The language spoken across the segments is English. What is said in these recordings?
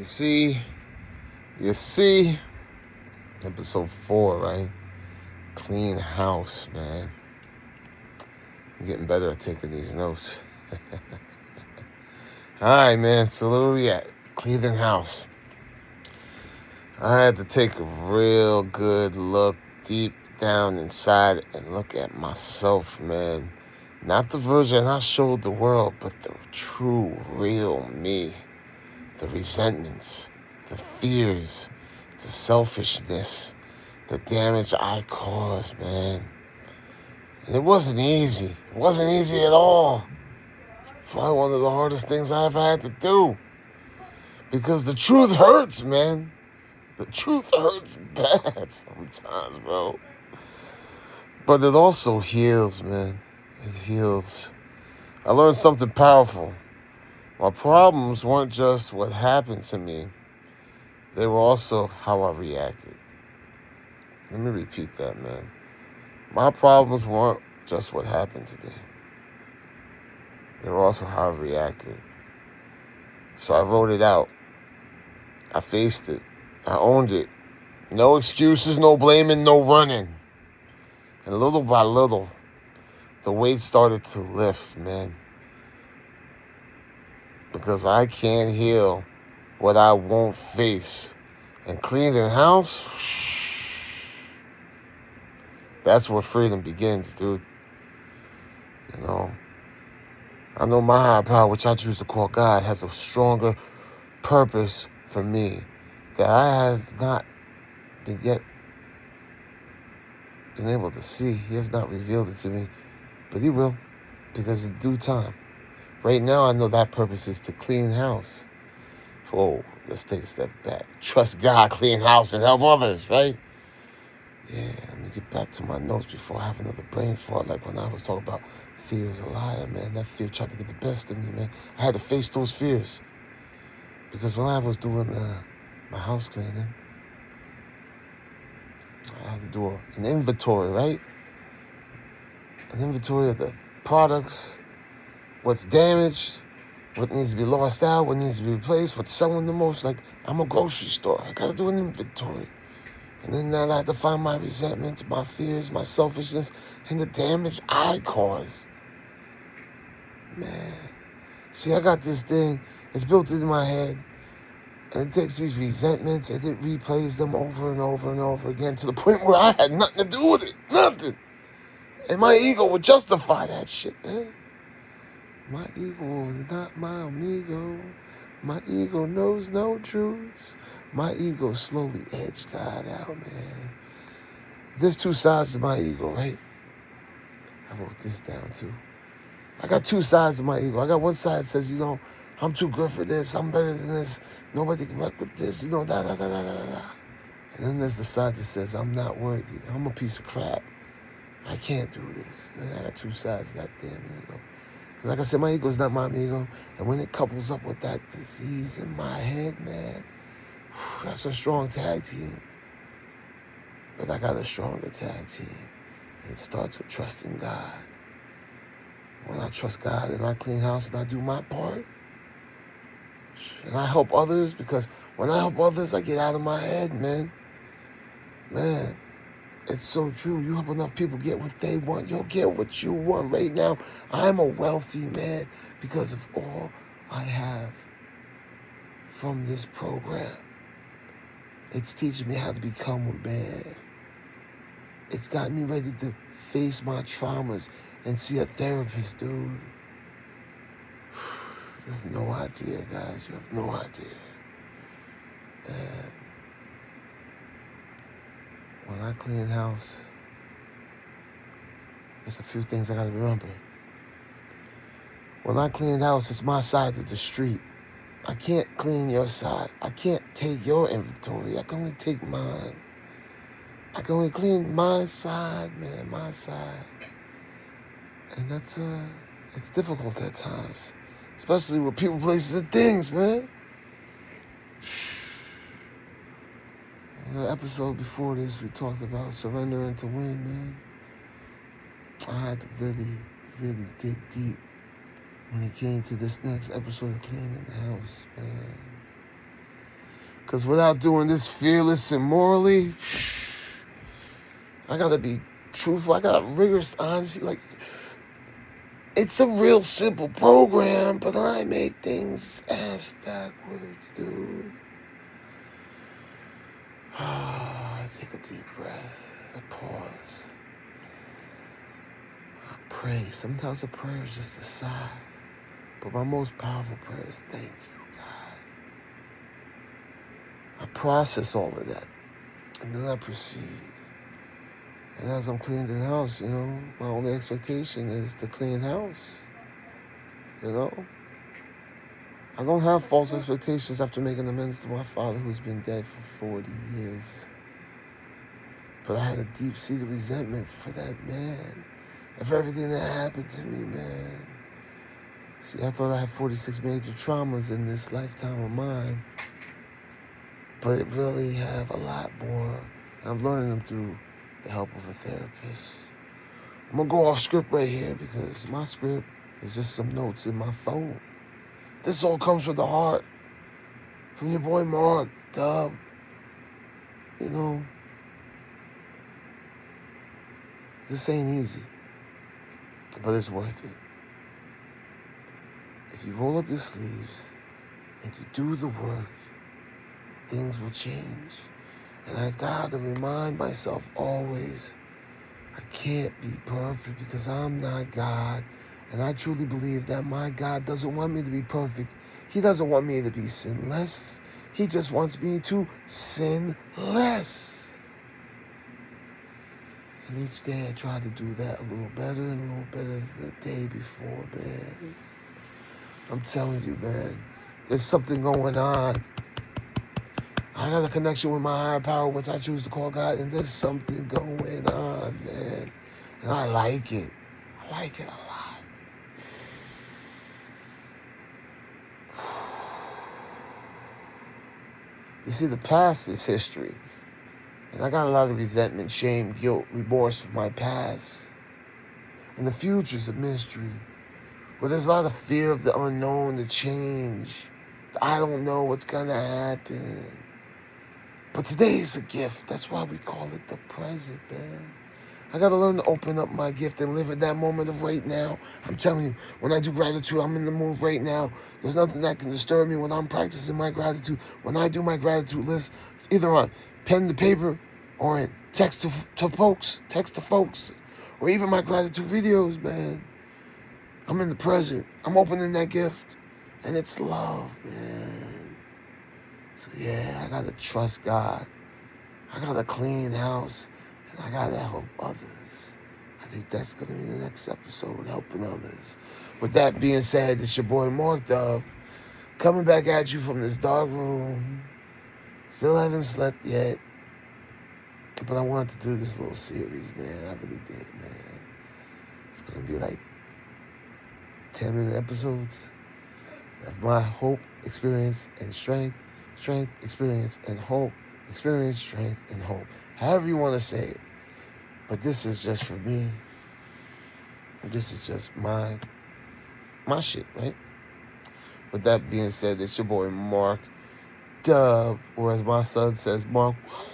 You see, episode 4, right? Clean house, man. I'm getting better at taking these notes. All right, man. So where we at? Cleaning house. I had to take a real good look deep down inside and look at myself, man. Not the version I showed the world, but the true, real me. The resentments, the fears, the selfishness, the damage I caused, man. And it wasn't easy. It wasn't easy at all. It's probably one of the hardest things I ever had to do. Because the truth hurts, man. The truth hurts bad sometimes, bro. But it also heals, man. It heals. I learned something powerful. My problems weren't just what happened to me. They were also how I reacted. Let me repeat that, man. My problems weren't just what happened to me. They were also how I reacted. So I wrote it out. I faced it. I owned it. No excuses, no blaming, no running. And little by little, the weight started to lift, man. Because I can't heal what I won't face. And cleaning house, that's where freedom begins, dude. You know, I know my higher power, which I choose to call God, has a stronger purpose for me that I have not been able to see. He has not revealed it to me, but he will, because in due time. Right now, I know that purpose is to clean house. Oh, let's take a step back. Trust God, clean house, and help others, right? Yeah, let me get back to my notes before I have another brain fart. Like when I was talking about fear is a liar, man. That fear tried to get the best of me, man. I had to face those fears. Because when I was doing my house cleaning, I had to do an inventory, right? An inventory of the products, what's damaged, what needs to be lost out, what needs to be replaced, what's selling the most. Like, I'm a grocery store. I got to do an inventory. And then I had to find my resentments, my fears, my selfishness, and the damage I caused. Man. See, I got this thing. It's built into my head. And it takes these resentments and it replays them over and over and over again to the point where I had nothing to do with it. Nothing. And my ego would justify that shit, man. My ego is not my amigo. My ego knows no truths. My ego slowly edged God out, man. There's two sides to my ego, right? I wrote this down, too. I got two sides to my ego. I got one side that says, I'm too good for this. I'm better than this. Nobody can work with this. Da, da, da, da, da, da. And then there's the side that says, I'm not worthy. I'm a piece of crap. I can't do this. Man, I got two sides of that damn ego. And like I said, my ego is not my ego. And when it couples up with that disease in my head, man, that's a strong tag team. But I got a stronger tag team. And it starts with trusting God. When I trust God and I clean house and I do my part, and I help others, because when I help others, I get out of my head, man. Man, it's so true. You help enough people get what they want, you'll get what you want. Right now, I'm a wealthy man because of all I have from this program. It's teaching me how to become a man. It's got me ready to face my traumas and see a therapist, dude. You have no idea, guys. You have no idea. Man. When I clean house, there's a few things I gotta remember. When I clean house, it's my side of the street. I can't clean your side. I can't take your inventory. I can only take mine. I can only clean my side, man, my side. And it's difficult at times. Especially with people, places, and things, man. In the episode before this, we talked about surrendering to win, man. I had to really, really dig deep when it came to this next episode of Cleaning the House, man. Because without doing this fearless and morally, I got to be truthful. I got rigorous honesty. Like, it's a real simple program, but I make things ass backwards, dude. I take a deep breath. I pause. I pray. Sometimes a prayer is just a sigh. But my most powerful prayer is thank you, God. I process all of that. And then I proceed. And as I'm cleaning the house, my only expectation is to clean house. I don't have false expectations after making amends to my father who's been dead for 40 years. But I had a deep-seated resentment for that man, and for everything that happened to me, man. See, I thought I had 46 major traumas in this lifetime of mine, but it really have a lot more. And I'm learning them through the help of a therapist. I'm gonna go off script right here because my script is just some notes in my phone. This all comes from the heart, from your boy Mark, Dub. This ain't easy, but it's worth it. If you roll up your sleeves and you do the work, things will change. And I gotta remind myself always, I can't be perfect because I'm not God. And I truly believe that my God doesn't want me to be perfect. He doesn't want me to be sinless. He just wants me to sin less. And each day I try to do that a little better and a little better than the day before, man. I'm telling you, man, there's something going on. I got a connection with my higher power, which I choose to call God, and there's something going on, man. And I like it. I like it a lot. You see, the past is history. And I got a lot of resentment, shame, guilt, remorse for my past. And the future's a mystery. Where there's a lot of fear of the unknown, the change. I don't know what's gonna happen. But today is a gift. That's why we call it the present, man. I gotta learn to open up my gift and live in that moment of right now. I'm telling you, when I do gratitude, I'm in the mood right now. There's nothing that can disturb me when I'm practicing my gratitude. When I do my gratitude list, either on pen to paper or in text to folks, or even my gratitude videos, man. I'm in the present. I'm opening that gift. And it's love, man. So yeah, I gotta trust God. I gotta clean house. And I gotta help others. I think that's gonna be the next episode, helping others. With that being said, it's your boy Mark Dub, coming back at you from this dark room. Still haven't slept yet. But I wanted to do this little series, man. I really did, man. It's gonna be like 10-minute episodes of my hope, experience, and strength. Strength, experience, and hope. Experience, strength, and hope. However you want to say it. But this is just for me. This is just my shit, right? With that being said, it's your boy Mark Dub. Or as my son says, Mark what?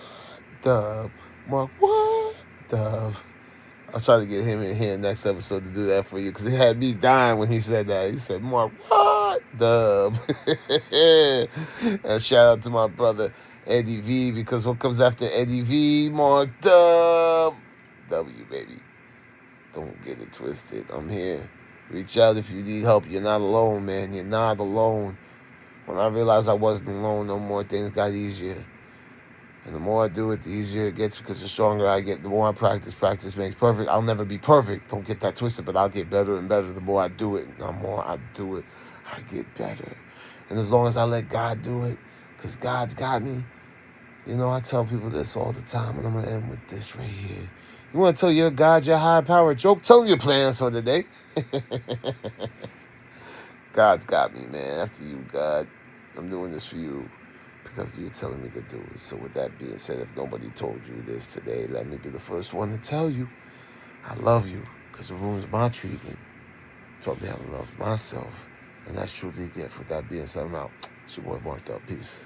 Dub. Mark what? Dub. I'll try to get him in here next episode to do that for you, because he had me dying when he said that. He said, Mark, what? Dub. And shout out to my brother, Eddie V, because what comes after Eddie V? Mark Dub. W, baby. Don't get it twisted. I'm here. Reach out if you need help. You're not alone, man. You're not alone. When I realized I wasn't alone no more, things got easier. And the more I do it, the easier it gets, because the stronger I get. The more I practice, practice makes perfect. I'll never be perfect. Don't get that twisted, but I'll get better and better the more I do it. And the more I do it, I get better. And as long as I let God do it, because God's got me, I tell people this all the time, and I'm going to end with this right here. You want to tell your God, your higher power joke? Tell them your plans for the day. God's got me, man. After you, God, I'm doing this for you, because you're telling me to do it. So with that being said, if nobody told you this today, let me be the first one to tell you I love you, because the room's my treatment. Taught me how to love myself, and that's truly a gift. With that being said, I'm out. It's your boy Mark Dub. Peace.